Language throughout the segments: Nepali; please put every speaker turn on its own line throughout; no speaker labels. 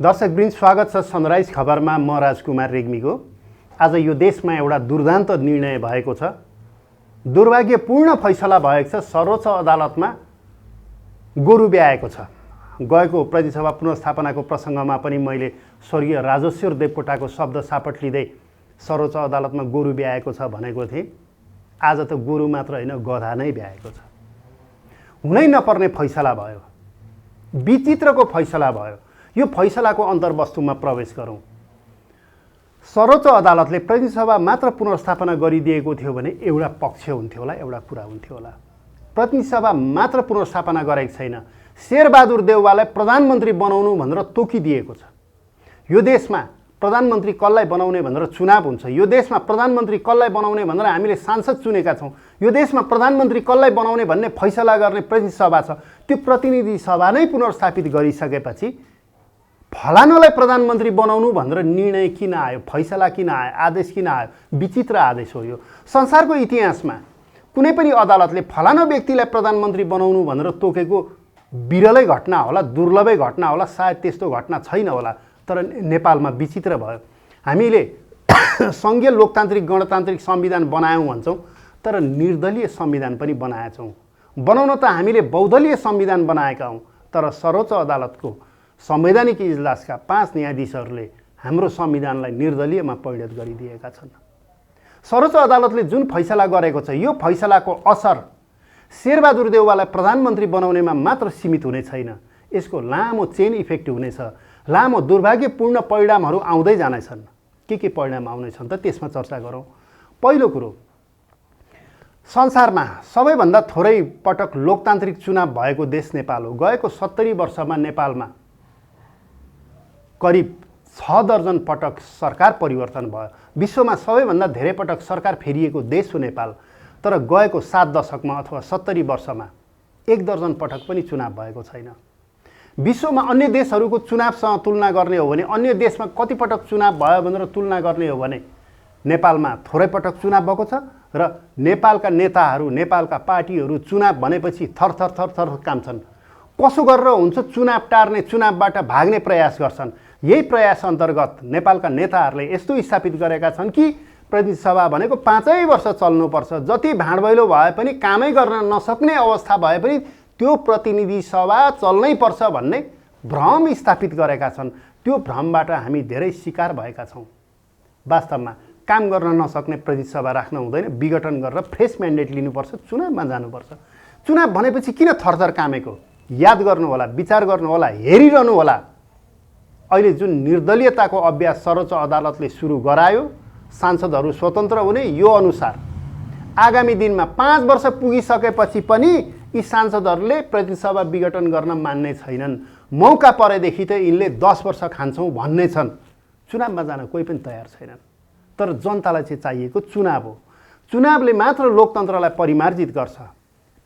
दर्शकवृन्द स्वागत छ सनराइज खबरमा। म राजकुमार रेग्मीको। आज यो देशमा एउटा दुर्दान्त निर्णय भएको छ, दुर्भाग्यपूर्ण फैसला भएको छ। सर्वोच्च अदालतमा गोरु ब्याएको छ। गएको प्रतिसभा पुनर्स्थापनाको प्रसङ्गमा पनि मैले स्वर्गीय राजेश्वर देवकोटाको शब्द सापट लिँदै सर्वोच्च अदालतमा गोरु ब्याएको छ भनेको थिएँ। आज त गोरु मात्र होइन, गधा नै ब्याएको छ। हुनै नपर्ने फैसला भयो, विचित्रको फैसला भयो। यो फैसलाको अन्तर्वस्तुमा प्रवेश गरौँ। सर्वोच्च अदालतले प्रतिनिधिसभा मात्र पुनर्स्थापना गरिदिएको थियो भने एउटा पक्ष हुन्थ्यो होला, एउटा कुरा हुन्थ्यो होला। प्रतिनिधिसभा मात्र पुनर्स्थापना गरेको छैन, शेरबहादुर देउवालाई प्रधानमन्त्री बनाउनु भनेर तोकिदिएको छ। यो देशमा प्रधानमन्त्री कसलाई बनाउने भनेर चुनाव हुन्छ। यो देशमा प्रधानमन्त्री कसलाई बनाउने भनेर हामीले सांसद चुनेका छौँ। यो देशमा प्रधानमन्त्री कसलाई बनाउने भन्ने फैसला गर्ने प्रतिनिधि सभा छ। त्यो प्रतिनिधि सभा नै पुनर्स्थापित गरिसकेपछि फलानालाई प्रधानमन्त्री बनाउनु भनेर निर्णय किन आयो, फैसला किन आयो, आदेश किन आयो? विचित्र आदेश हो यो। संसारको इतिहासमा कुनै पनि अदालतले फलाना व्यक्तिलाई प्रधानमन्त्री बनाउनु भनेर तोकेको विरलै घटना होला, दुर्लभै घटना होला, सायद त्यस्तो घटना छैन होला। तर नेपालमा विचित्र भयो। हामीले सङ्घीय लोकतान्त्रिक गणतान्त्रिक संविधान बनायौँ भन्छौँ, तर निर्दलीय संविधान पनि बनाएछौँ। बनाउन त हामीले बहुदलीय संविधान बनाएका हौँ, तर सर्वोच्च अदालतको संवैधानिक इजलासका 5 न्यायाधीशहरूले हाम्रो संविधानलाई निर्दलीयमा परिणत गरिदिएका छन्। सर्वोच्च अदालतले जुन फैसला गरेको छ, यो फैसलाको असर शेरबहादुर देउवालाई प्रधानमन्त्री बनाउनेमा मात्र सीमित हुने छैन। यसको लामो चेन इफेक्ट हुनेछ। लामो दुर्भाग्यपूर्ण परिणामहरू आउँदै जानेछन्। के परिणाम आउनेछन् त त्यसमा चर्चा गरौँ। पहिलो कुरो, संसारमा सबैभन्दा थोरै पटक लोकतान्त्रिक चुनाव भएको देश नेपाल हो। गएको 70 वर्षमा नेपालमा करिब 6 दर्जन पटक सरकार परिवर्तन भयो। विश्वमा सबैभन्दा धेरै पटक सरकार फेरिएको देश हो नेपाल। तर गएको 7 दशकमा अथवा 70 वर्षमा 1 दर्जन पटक पनि चुनाव भएको छैन। विश्वमा अन्य देशहरूको चुनावसँग तुलना गर्ने हो भने, अन्य देशमा कति पटक चुनाव भयो भनेर तुलना गर्ने हो भने नेपालमा थोरै पटक चुनाव भएको छ। र नेपालका नेताहरू, नेपालका पार्टीहरू चुनाव भनेपछि थर काम्छन्। कसो गरेर हुन्छ? चुनाव टार्ने, चुनावबाट भाग्ने प्रयास गर्छन्। यही प्रयास अन्तर्गत नेपालका नेताहरूले यस्तो स्थापित गरेका छन् कि प्रतिनिधि सभा भनेको 5 वर्ष चल्नुपर्छ। जति भाँडभैलो भए पनि, कामै गर्न नसक्ने अवस्था भए पनि त्यो प्रतिनिधि सभा चल्नै पर्छ भन्ने भ्रम स्थापित गरेका छन्। त्यो भ्रमबाट हामी धेरै शिकार भएका छौँ। वास्तवमा काम गर्न नसक्ने प्रतिनिधि सभा राख्न हुँदैन, विघटन गरेर फ्रेस म्यान्डेट लिनुपर्छ, चुनावमा जानुपर्छ। चुनाव भनेपछि किन थरथर कामेको? याद गर्नु होला, विचार गर्नु होला, हेरिरहनु होला। अहिले जुन निर्दलीयताको अभ्यास सर्वोच्च अदालतले सुरु गरायो, सांसदहरू स्वतन्त्र हुने, यो अनुसार आगामी दिनमा 5 वर्ष पुगिसकेपछि पनि यी सांसदहरूले प्रतिनिधि सभा विघटन गर्न मान्ने छैनन्। मौका परेदेखि त यिनले 10 वर्ष खान्छौँ भन्ने छन्। चुनावमा जान कोही पनि तयार छैनन्। तर जनतालाई चाहिँ चाहिएको चुनाव हो। चुनावले मात्र लोकतन्त्रलाई परिमार्जित गर्छ।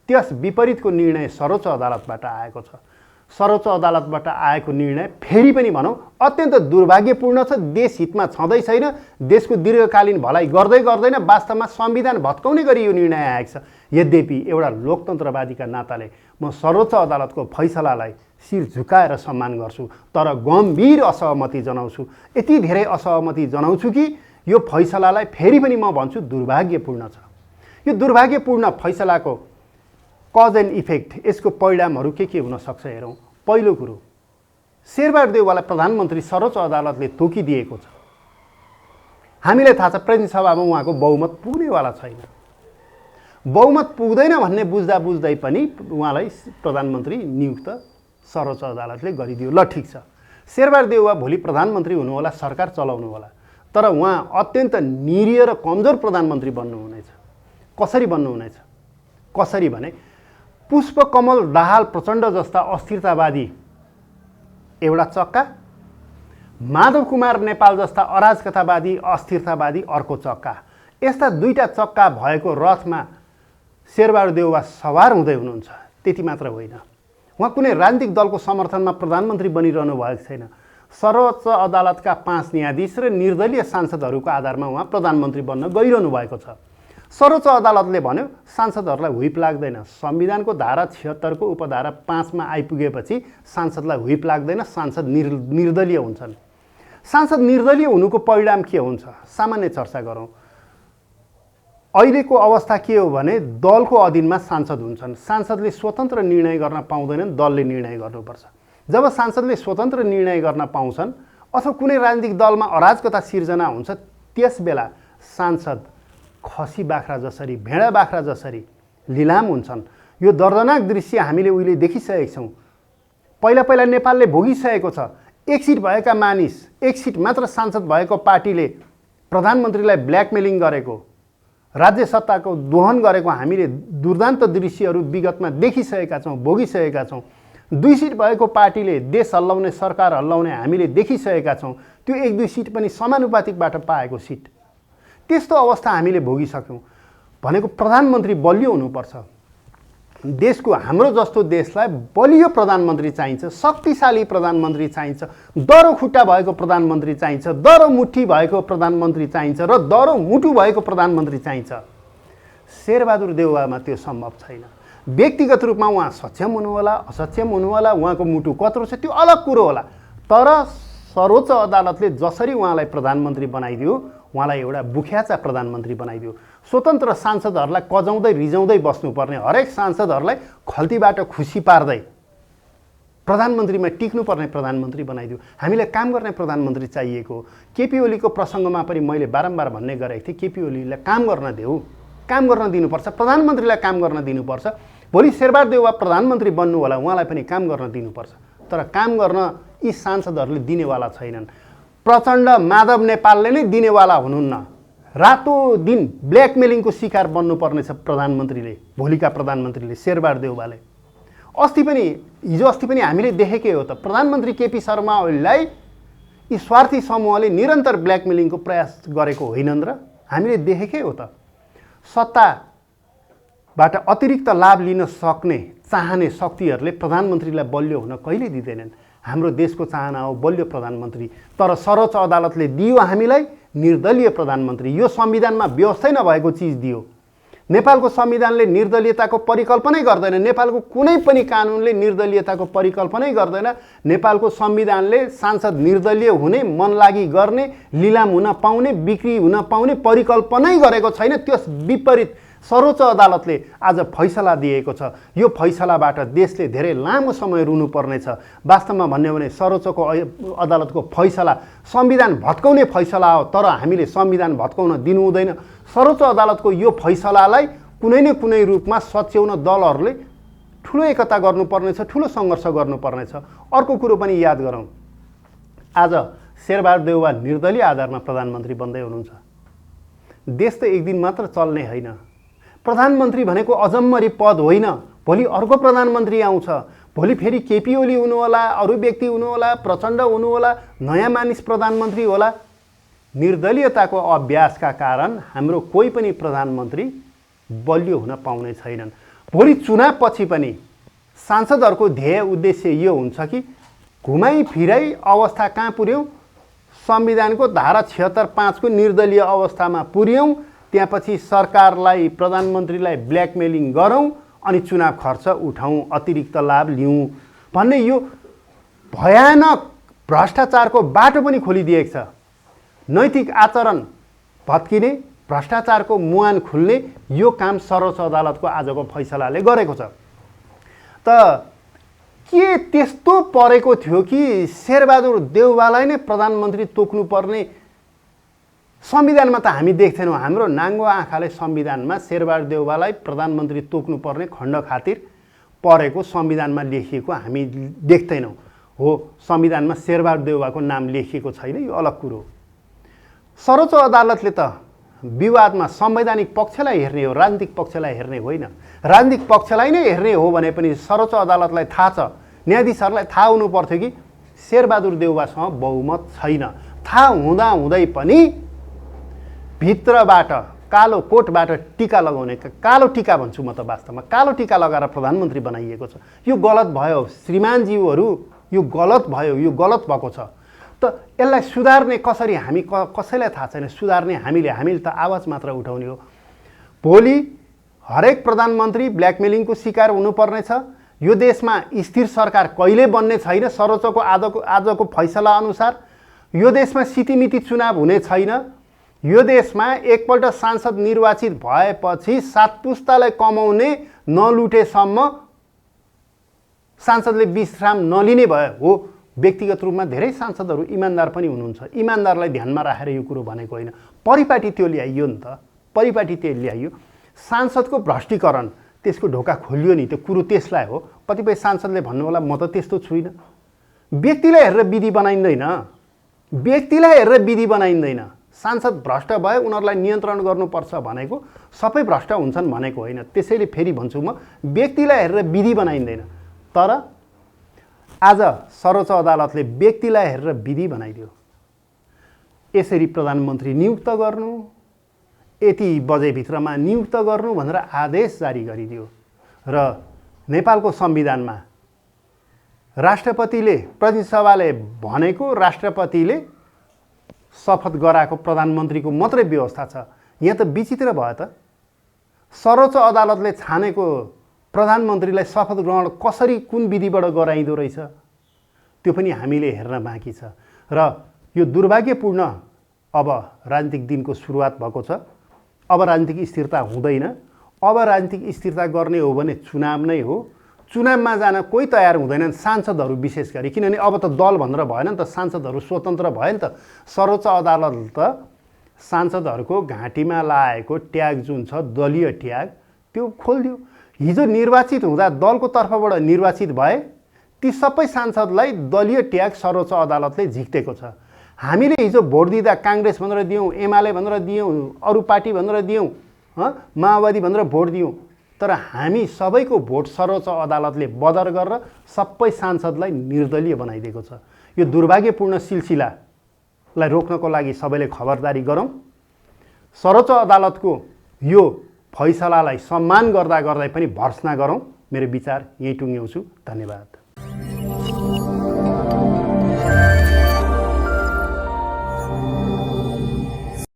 त्यस विपरीतको निर्णय सर्वोच्च अदालतबाट आएको छ। सर्वोच्च अदालतबाट आएको निर्णय फेरि पनि भनौँ अत्यन्त दुर्भाग्यपूर्ण छ। देश हितमा छँदै छैन, देशको दीर्घकालीन भलाइ गर्दै गर्दैन। वास्तवमा संविधान भत्काउने गरी यो निर्णय आएको छ। यद्यपि एउटा लोकतन्त्रवादीका नाताले म सर्वोच्च अदालतको फैसलालाई शिर झुकाएर सम्मान गर्छु, तर गम्भीर असहमति जनाउँछु। यति धेरै असहमति जनाउँछु कि यो फैसलालाई फेरि पनि म भन्छु दुर्भाग्यपूर्ण छ। यो दुर्भाग्यपूर्ण फैसलाको कज एन्ड इफेक्ट, यसको परिणामहरू के हुन सक्छ हेरौँ। पहिलो कुरो, शेरबहादुर देउवालाई प्रधानमन्त्री सर्वोच्च अदालतले तोकिदिएको छ। हामीलाई थाहा छ प्रतिनिधि सभामा उहाँको बहुमत पुग्नेवाला छैन। बहुमत पुग्दैन भन्ने बुझ्दा बुझ्दै पनि उहाँलाई प्रधानमन्त्री नियुक्त सर्वोच्च अदालतले गरिदियो। ल ठिक छ, शेरबहादुर देउवा भोलि प्रधानमन्त्री हुनु होला, सरकार चलाउनु होला, तर उहाँ अत्यन्त निरीह र कमजोर प्रधानमन्त्री बन्नुहुनेछ। कसरी बन्नुहुनेछ? कसरी भने पुष्पकमल दाहाल प्रचण्ड जस्ता अस्थिरतावादी एउटा चक्का, माधव कुमार नेपाल जस्ता अराजकतावादी अस्थिरतावादी अर्को चक्का। यस्ता दुईटा चक्का भएको रथमा शेरबहादुर देउवा सवार हुँदै हुनुहुन्छ। त्यति मात्र होइन, उहाँ कुनै राजनीतिक दलको समर्थनमा प्रधानमन्त्री बनिरहनु भएको छैन। सर्वोच्च अदालतका 5 न्यायाधीश र निर्दलीय सांसदहरूको आधारमा उहाँ प्रधानमन्त्री बन्न गइरहनु भएको छ। सर्वोच्च अदालतले भन्यो सांसदहरूलाई व्हिप लाग्दैन। संविधानको धारा 76 को उपधारा 5 मा आइपुगेपछि सांसदलाई व्हिप लाग्दैन, सांसद निर्दलीय हुन्छन्। सांसद निर्दलीय हुनुको परिणाम के हुन्छ? सामान्य चर्चा गरौँ। अहिलेको अवस्था के हो भने दलको अधीनमा सांसद हुन्छन्। सांसदले स्वतन्त्र निर्णय गर्न पाउँदैनन्, दलले निर्णय गर्नुपर्छ। जब सांसदले स्वतन्त्र निर्णय गर्न पाउँछन् अथवा कुनै राजनीतिक दलमा अराजकता सिर्जना हुन्छ, त्यसबेला सांसद खसी बाख्रा जसरी, भेडा बाख्रा जसरी लिलाम हुन्छन्। यो दर्दनाक दृश्य हामीले उहिले देखिसकेका छौँ। पहिला नेपालले भोगिसकेको छ। एक सिट भएका मानिस, एक सिट मात्र सांसद भएको पार्टीले प्रधानमन्त्रीलाई ब्ल्याकमेलिङ गरेको, राज्य सत्ताको दोहन गरेको हामीले दुर्दान्त दृश्यहरू विगतमा देखिसकेका छौँ, भोगिसकेका छौँ। 2 सिट भएको पार्टीले देश हल्लाउने, सरकार हल्लाउने हामीले देखिसकेका छौँ। त्यो 1-2 सिट पनि समानुपातिकबाट पाएको सिट। त्यस्तो अवस्था हामीले भोगिसक्यौँ। भनेको प्रधानमन्त्री बलियो हुनुपर्छ। देशको, हाम्रो जस्तो देशलाई बलियो प्रधानमन्त्री चाहिन्छ, शक्तिशाली प्रधानमन्त्री चाहिन्छ, दह्रो खुट्टा भएको प्रधानमन्त्री चाहिन्छ, दह्रो मुट्ठी भएको प्रधानमन्त्री चाहिन्छ र दह्रो मुटु भएको प्रधानमन्त्री चाहिन्छ। शेरबहादुर देउवामा त्यो सम्भव छैन। व्यक्तिगत रूपमा उहाँ सक्षम हुनुहोला, असक्षम हुनुहोला, उहाँको मुटु कत्रो छ त्यो अलग कुरो होला, तर सर्वोच्च अदालतले जसरी उहाँलाई प्रधानमन्त्री बनाइदियो, उहाँलाई एउटा बुख्याचा प्रधानमन्त्री बनाइदियो। स्वतन्त्र सांसदहरूलाई कजाउँदै रिजाउँदै बस्नुपर्ने हरेक सांसदहरूलाई खल्तीबाट खुसी पार्दै प्रधानमन्त्रीमा टिक्नुपर्ने प्रधानमन्त्री बनाइदियो। हामीलाई काम गर्ने प्रधानमन्त्री चाहिएको। केपी ओलीको प्रसङ्गमा पनि मैले बारम्बार भन्ने गरेको थिएँ, केपी ओलीलाई काम गर्न देऊ, काम गर्न दिनुपर्छ, प्रधानमन्त्रीलाई काम गर्न दिनुपर्छ। भोलि शेरबहादुर देउवा प्रधानमन्त्री बन्नु होला, उहाँलाई पनि काम गर्न दिनुपर्छ। तर काम गर्न यी सांसदहरूले दिनेवाला छैनन्। प्रचण्ड, माधव नेपालले नै दिनेवाला हुनुहुन्न। रातो दिन ब्ल्याकमेलिङको शिकार बन्नुपर्नेछ प्रधानमन्त्रीले, भोलिका प्रधानमन्त्रीले, शेरबहादुर देउवाले। हिजो अस्ति पनि हामीले देखेकै हो त, प्रधानमन्त्री केपी शर्मा ओलीलाई यी स्वार्थी समूहले निरन्तर ब्ल्याकमेलिङको प्रयास गरेको होइनन् र? हामीले देखेकै हो त। सत्ताबाट अतिरिक्त लाभ लिन सक्ने, चाहने शक्तिहरूले प्रधानमन्त्रीलाई बलियो हुन कहिले दिँदैनन्। हाम्रो देशको चाहना हो बलियो प्रधानमन्त्री, तर सर्वोच्च अदालतले दियो हामीलाई निर्दलीय प्रधानमन्त्री। यो संविधानमा व्यवस्थै नभएको चिज दियो। नेपालको संविधानले निर्दलीयताको परिकल्पनै गर्दैन। नेपालको कुनै पनि कानुनले निर्दलीयताको परिकल्पनै गर्दैन। नेपालको संविधानले सांसद निर्दलीय हुने, मनलागी गर्ने, लिलाम हुन पाउने, बिक्री हुन पाउने परिकल्पनै गरेको छैन। त्यस विपरीत सर्वोच्च अदालतले आज फैसला दिएको छ। यो फैसलाबाट देशले धेरै लामो समय रुनुपर्नेछ। वास्तवमा भन्यो भने सर्वोच्चको अदालतको फैसला संविधान भत्काउने फैसला हो, तर हामीले संविधान भत्काउन दिनु हुँदैन। सर्वोच्च अदालतको यो फैसलालाई कुनै न कुनै रूपमा सच्याउन दलहरूले ठुलो एकता गर्नुपर्नेछ, ठुलो सङ्घर्ष गर्नुपर्नेछ। अर्को कुरो पनि याद गरौँ, आज शेरबहादुर देउवा निर्दलीय आधारमा प्रधानमन्त्री बन्दै हुनुहुन्छ। देश त एक दिन मात्र चल्ने होइन। प्रधानमन्त्री भनेको अजम्मरी पद होइन। भोलि अर्को प्रधानमन्त्री आउँछ, भोलि फेरि केपी ओली हुनुहोला, अरू व्यक्ति हुनुहोला, प्रचण्ड हुनुहोला, नयाँ मानिस प्रधानमन्त्री होला। निर्दलीयताको अभ्यासका कारण हाम्रो कोही पनि प्रधानमन्त्री बलियो हुन पाउने छैनन्। भोलि चुनावपछि पनि सांसदहरूको ध्येय उद्देश्य यो हुन्छ कि घुमाइ फिराइ अवस्था कहाँ पुर्यौँ, संविधानको धारा 76(5) को निर्दलीय अवस्थामा पुर्यौँ, त्यसपछि सरकारलाई, प्रधानमन्त्रीलाई ब्ल्याकमेलिङ गरौँ अनि चुनाव खर्च उठाउँ, अतिरिक्त लाभ लिउँ भन्ने यो भयानक भ्रष्टाचारको बाटो पनि खोलिदिएको छ। नैतिक आचरण भत्किने, भ्रष्टाचारको मुहान खुल्ने यो काम सर्वोच्च अदालतको आजको फैसलाले गरेको छ। त के त्यस्तो परेको थियो कि शेरबहादुर देउवालाई नै प्रधानमन्त्री तोक्नुपर्ने? संविधानमा त हामी देख्थेनौँ, हाम्रो नाङ्गो आँखाले संविधानमा शेरबहादुर देउवालाई प्रधानमन्त्री तोक्नुपर्ने खण्ड खातिर परेको संविधानमा लेखिएको हामी देख्दैनौँ। हो, संविधानमा शेरबहादुर देउवाको नाम लेखिएको छैन, यो अलग कुरो। सर्वोच्च अदालतले त विवादमा संवैधानिक पक्षलाई हेर्ने हो, राजनीतिक पक्षलाई हेर्ने होइन। राजनीतिक पक्षलाई नै हेर्ने हो भने पनि सर्वोच्च अदालतलाई थाहा छ, न्यायाधीशहरूलाई थाहा हुनु पर्थ्यो कि शेरबहादुर देउवासँग बहुमत छैन। थाहा हुँदाहुँदै पनि भित्रबाट कालो कोटबाट टीका लगाउने, कालो टीका भन्छु म त, वास्तवमा कालो टीका लगाएर प्रधानमन्त्री बनाइएको छ। यो गलत भयो श्रीमानज्यूहरू, यो गलत भयो, यो गलत भएको छ। त यसलाई सुधार्ने कसरी हामी कसैलाई थाहा छैन। सुधार्ने हामीले त आवाज मात्र उठाउने हो। भोलि हरेक प्रधानमन्त्री ब्ल्याकमेलिङको शिकार हुनुपर्नेछ। यो देशमा स्थिर सरकार कहिले बन्ने छैन। सर्वोच्चको आजको फैसला अनुसार यो देशमा सितिमिति चुनाव हुने छैन। यो देशमा एकपल्ट सांसद निर्वाचित भएपछि 7 पुस्तालाई कमाउने नलुटेसम्म सांसदले विश्राम नलिने भयो। हो, व्यक्तिगत रूपमा धेरै सांसदहरू इमान्दार पनि हुनुहुन्छ। इमान्दारलाई ध्यानमा राखेर यो कुरो भनेको होइन। परिपाटी त्यो ल्याइयो नि त, परिपाटी त्यो ल्याइयो। सांसदको भ्रष्टीकरण त्यसको ढोका खोलियो नि, त्यो कुरो त्यसलाई हो। कतिपय सांसदले भन्नु होला म त त्यस्तो छुइनँ। व्यक्तिलाई हेरेर विधि बनाइँदैन, व्यक्तिलाई हेरेर विधि बनाइँदैन। सांसद भ्रष्ट भए उनीहरूलाई नियन्त्रण गर्नुपर्छ भनेको सबै भ्रष्ट हुन्छन् भनेको होइन। त्यसैले फेरि भन्छु म, व्यक्तिलाई हेरेर विधि बनाइँदैन। तर आज सर्वोच्च अदालतले व्यक्तिलाई हेरेर विधि बनाइदियो। यसरी प्रधानमन्त्री नियुक्त गर्नु, यति बजेभित्रमा नियुक्त गर्नु भनेर आदेश जारी गरिदियो। र नेपालको संविधानमा राष्ट्रपतिले, प्रतिनिधिसभाले भनेको राष्ट्रपतिले शपथ गराएको प्रधानमन्त्रीको मात्रै व्यवस्था छ। यहाँ त विचित्र भयो त। सर्वोच्च अदालतले छानेको प्रधानमन्त्रीलाई शपथ ग्रहण कसरी, कुन विधिबाट गराइँदो रहेछ त्यो पनि हामीले हेर्न बाँकी छ। र यो दुर्भाग्यपूर्ण अब राजनीतिक दिनको सुरुवात भएको छ। अब राजनीतिक स्थिरता हुँदैन। अब राजनीतिक स्थिरता गर्ने हो भने चुनाव नै हो। चुनावमा जान कोही तयार हुँदैनन्, सांसदहरू विशेष गरी। किनभने अब त दल भनेर भएन नि त, सांसदहरू स्वतन्त्र भयो नि त। सर्वोच्च अदालत त सांसदहरूको घाँटीमा लागेको ट्याग जुन छ, दलीय ट्याग, त्यो खोलिदियो। हिजो निर्वाचित हुँदा दलको तर्फबाट निर्वाचित भए ती सबै सांसदलाई दलीय ट्याग सर्वोच्च अदालतले झिक्टेको छ। हामीले हिजो भोट दिँदा काङ्ग्रेस भनेर दियौँ, एमाले भनेर दियौँ, अरू पार्टी भनेर दियौँ, माओवादी भनेर भोट दियौँ। तर हामी सबैको भोट सर्वोच्च अदालतले बदर गरेर सबै सांसदलाई निर्दलीय बनाइदिएको छ। यो दुर्भाग्यपूर्ण सिलसिलालाई रोक्नको लागि सबैले खबरदारी गरौँ। सर्वोच्च अदालतको यो फैसलालाई सम्मान गर्दा गर्दै पनि भर्सना गरौँ। मेरो विचार यहीँ टुङ्ग्याउँछु। धन्यवाद।